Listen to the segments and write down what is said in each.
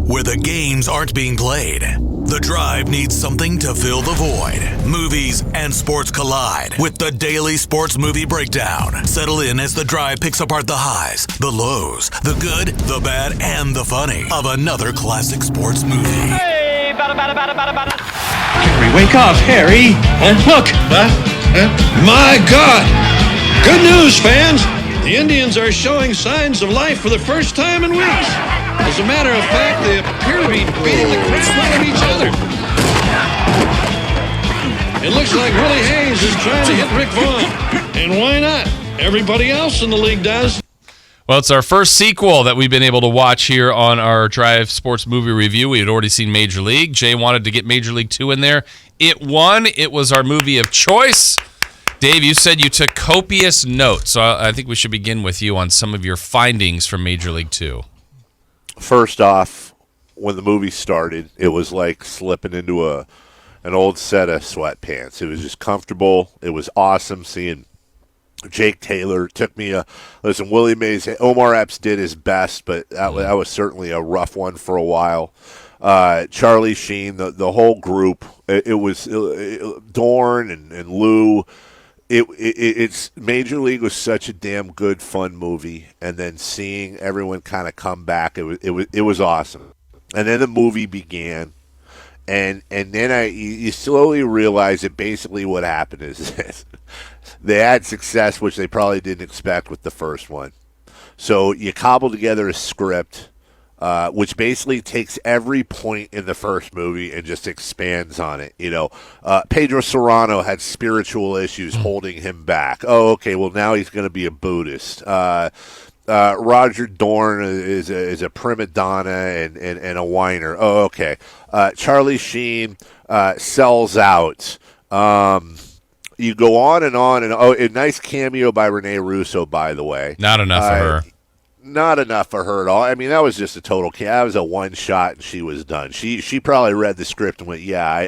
where the games aren't being played. The Drive needs something to fill the void. Movies and sports collide with the Daily Sports Movie Breakdown. Settle in as The Drive picks apart the highs, the lows, the good, the bad, and the funny of another classic sports movie. Hey, bada. Harry, wake up, Harry. Look. My God! Good news, fans! The Indians are showing signs of life for the first time in weeks. As a matter of fact, they appear to be beating the crap out of each other. It looks like Willie Hayes is trying to hit Rick Vaughn. And why not? Everybody else in the league does. Well, it's our first sequel that we've been able to watch here on our Drive Sports Movie Review. We had already seen Major League. Jay wanted to get Major League 2 in there. It won. It was our movie of choice. Dave, you said you took copious notes, so I think we should begin with you on some of your findings from Major League 2. First off, when the movie started, it was like slipping into an old set of sweatpants. It was just comfortable. It was awesome seeing Jake Taylor. Took me listen, Willie Mays, Omar Epps did his best, but that was certainly a rough one for a while. Charlie Sheen, the whole group, it was Dorn and Lou. It's Major League was such a damn good, fun movie, and then seeing everyone kind of come back, it was awesome. And then the movie began, and then you slowly realize that basically what happened is this. They had success, which they probably didn't expect with the first one. So you cobble together a script, which basically takes every point in the first movie and just expands on it. You know, Pedro Serrano had spiritual issues holding him back. Oh, okay, well, now he's going to be a Buddhist. Roger Dorn is a prima donna and a whiner. Oh, okay. Charlie Sheen sells out. You go on and on. A nice cameo by Renee Russo, by the way. Not enough for her. Not enough for her at all. I mean, that was just a total. That was a one shot, and she was done. She probably read the script and went, "Yeah,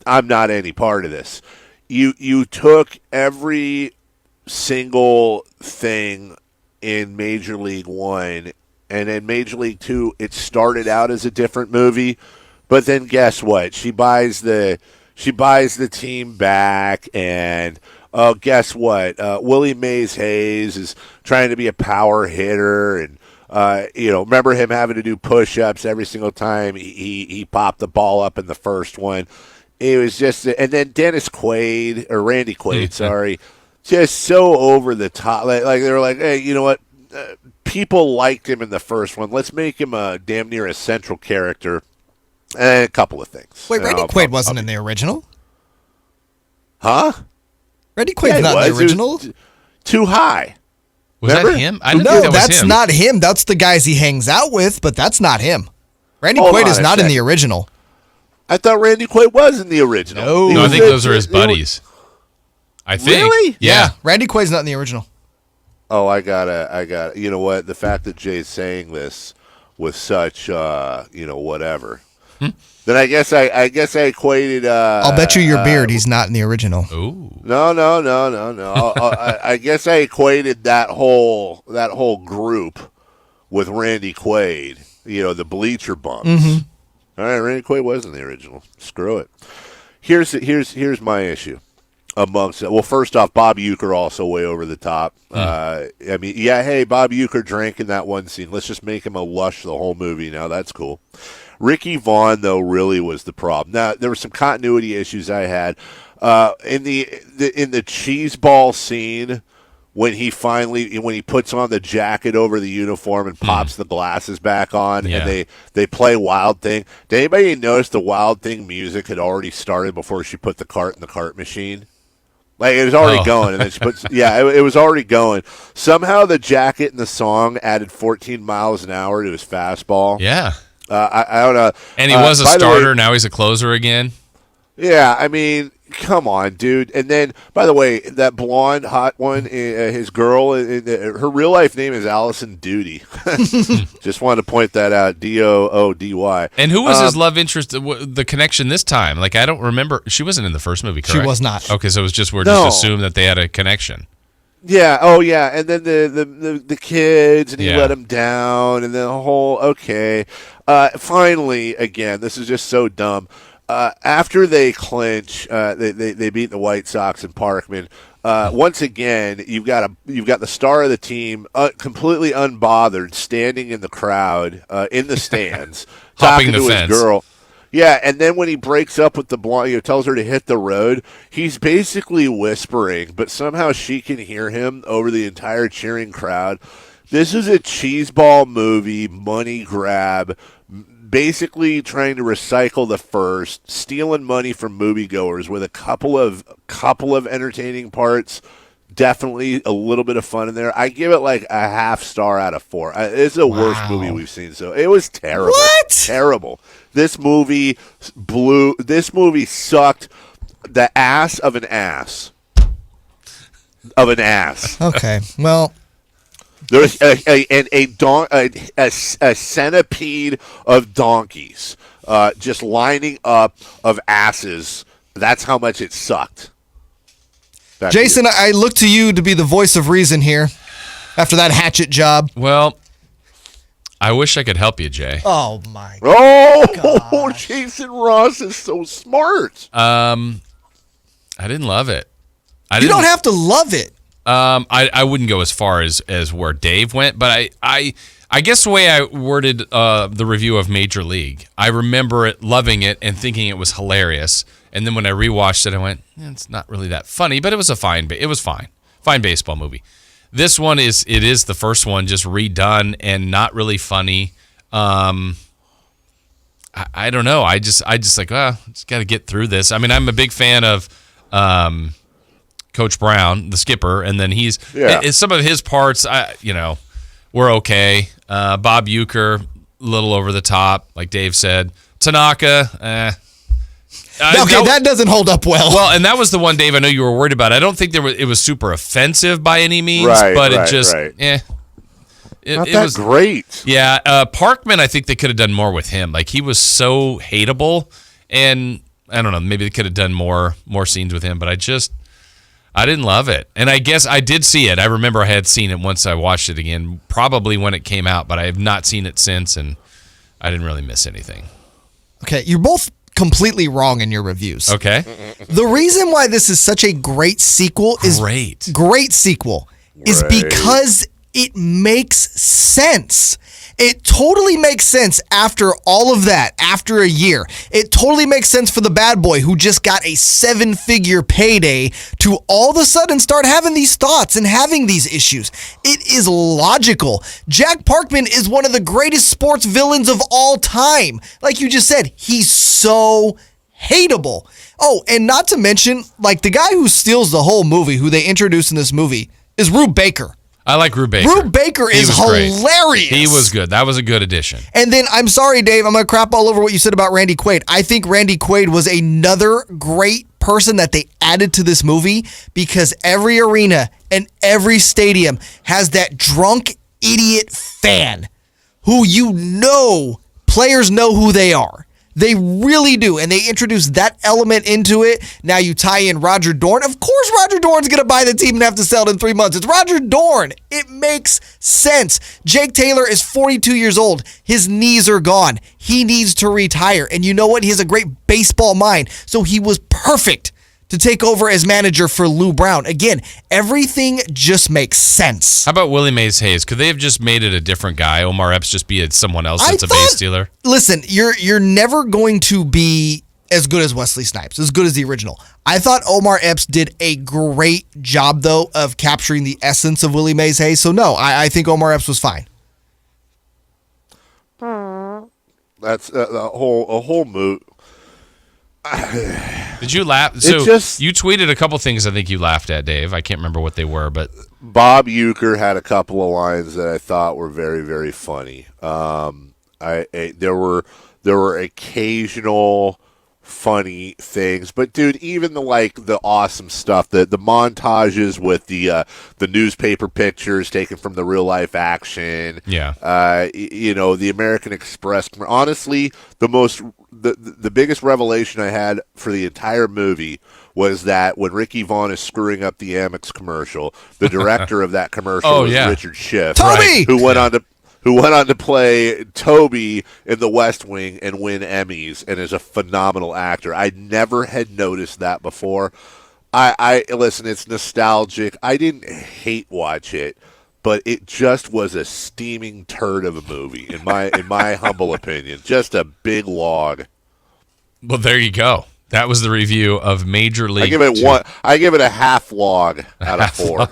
I'm not any part of this." You took every single thing in Major League 1, and in Major League 2, it started out as a different movie, but then guess what? She buys the team back, and guess what? Willie Mays Hayes is trying to be a power hitter, and remember him having to do push-ups every single time he popped the ball up in the first one. It was just, and then Randy Quaid, sorry, just so over the top. Like they were like, hey, you know what? People liked him in the first one. Let's make him a damn near a central character. And a couple of things. Wait, Randy Quaid wasn't in the original? Huh? Randy Quaid's not in the original? Too high. Was Remember? that him? I didn't No, think that was that's him. not him. That's the guys he hangs out with, but that's not him. Randy Quaid is not in the original. I thought Randy Quaid was in the original. No, I think those are his buddies. I think. Really? Yeah. Randy Quaid's not in the original. Oh, I got you know what? The fact that Jay's saying this with such whatever. Then I guess I equated. I'll bet you your beard he's not in the original. Ooh. No. I guess I equated that whole group with Randy Quaid. You know, the bleacher bums. Mm-hmm. All right, Randy Quaid wasn't the original. Screw it. Here's my issue. First off, Bob Uecker also way over the top. Bob Uecker drank in that one scene. Let's just make him a lush the whole movie now. That's cool. Ricky Vaughn, though, really was the problem. Now, there were some continuity issues I had. In the cheese ball scene, when he puts on the jacket over the uniform and pops the glasses back on, and they play Wild Thing. Did anybody notice the Wild Thing music had already started before she put the cart in the cart machine? Like, it was already going, and then she puts, it was already going. Somehow the jacket and the song added 14 miles an hour to his fastball. Yeah. I don't know. And he was a starter. Now he's a closer again. Yeah, I mean, come on, dude. And then, by the way, that blonde, hot one, his girl, her real life name is Allison Doody. Just wanted to point that out. Doody. And who was his love interest? The connection this time? Like, I don't remember. She wasn't in the first movie, correct? She was not. Okay, so it was just just assumed that they had a connection. Yeah. Oh, yeah. And then the kids, and he let them down, and then the whole okay. Finally, again, this is just so dumb. After they clinch, they beat the White Sox and Parkman. Once again, you've got the star of the team, completely unbothered, standing in the crowd, in the stands, talking to his girl. Yeah, and then when he breaks up with the blonde, tells her to hit the road, he's basically whispering, but somehow she can hear him over the entire cheering crowd. This is a cheeseball movie, money grab, basically trying to recycle the first, stealing money from moviegoers with a couple of entertaining parts. Definitely a little bit of fun in there. I give it like a half star out of 4. It's the worst movie we've seen. So it was terrible. What? Terrible. This movie sucked the ass of an ass. Okay, well, there's a centipede of donkeys just lining up of asses. That's how much it sucked. Jason, I look to you to be the voice of reason here after that hatchet job. Well, I wish I could help you, Jay. Oh, my God. Jason Ross is so smart. I didn't love it. You don't have to love it. I wouldn't go as far as where Dave went, but I guess the way I worded the review of Major League, I remember loving it and thinking it was hilarious. And then when I rewatched it, I went, it's not really that funny, but it was fine baseball movie. This one is the first one, just redone and not really funny. I don't know. I just like, just got to get through this. I mean, I'm a big fan of Coach Brown, the skipper, and then some of his parts, were okay. Bob Uecker, a little over the top, like Dave said. Tanaka, that doesn't hold up well. Well, and that was the one, Dave, I know you were worried about. I don't think it was super offensive by any means, but it just, It was great. Yeah, Parkman, I think they could have done more with him. Like, he was so hateable, and I don't know, maybe they could have done more scenes with him, but I didn't love it. And I guess I did see it. I remember I had seen it once I watched it again, probably when it came out, but I have not seen it since, and I didn't really miss anything. Okay, you're both completely wrong in your reviews. Okay. The reason why this is such a great sequel is because it makes sense. It totally makes sense after all of that, after a year. It totally makes sense for the bad boy who just got a 7-figure payday to all of a sudden start having these thoughts and having these issues. It is logical. Jack Parkman is one of the greatest sports villains of all time. Like you just said, he's so hateable. Oh, and not to mention, like, the guy who steals the whole movie, who they introduced in this movie, is Rube Baker. I like Rube Baker. Rube Baker is hilarious. Great. He was good. That was a good addition. And then, I'm sorry, Dave, I'm going to crap all over what you said about Randy Quaid. I think Randy Quaid was another great person that they added to this movie because every arena and every stadium has that drunk idiot fan who players know who they are. They really do, and they introduce that element into it. Now you tie in Roger Dorn. Of course Roger Dorn's going to buy the team and have to sell it in 3 months. It's Roger Dorn. It makes sense. Jake Taylor is 42 years old. His knees are gone. He needs to retire. And you know what? He has a great baseball mind, so he was perfect to take over as manager for Lou Brown. Again, everything just makes sense. How about Willie Mays Hayes? Could they have just made it a different guy? Omar Epps just be someone else that's a base stealer? Listen, you're never going to be as good as Wesley Snipes, as good as the original. I thought Omar Epps did a great job, though, of capturing the essence of Willie Mays Hayes. So, no, I think Omar Epps was fine. That's a whole mood. Did you laugh? So you tweeted a couple things I think you laughed at, Dave. I can't remember what they were, but Bob Uecker had a couple of lines that I thought were very, very funny. There were occasional funny things, but dude, even the awesome stuff, the montages with the newspaper pictures taken from the real life action, the American Express. Honestly, the biggest revelation I had for the entire movie was that when Ricky Vaughn is screwing up the Amex commercial, the director of that commercial Oh, was yeah. Richard Schiff, Toby! who went on to play Toby in The West Wing and win Emmys, and is a phenomenal actor. I never had noticed that before. I listen, it's nostalgic. I didn't hate watch it, but it just was a steaming turd of a movie, in my humble opinion. Just a big log. Well, there you go. That was the review of Major League. I give it a half log out of 4.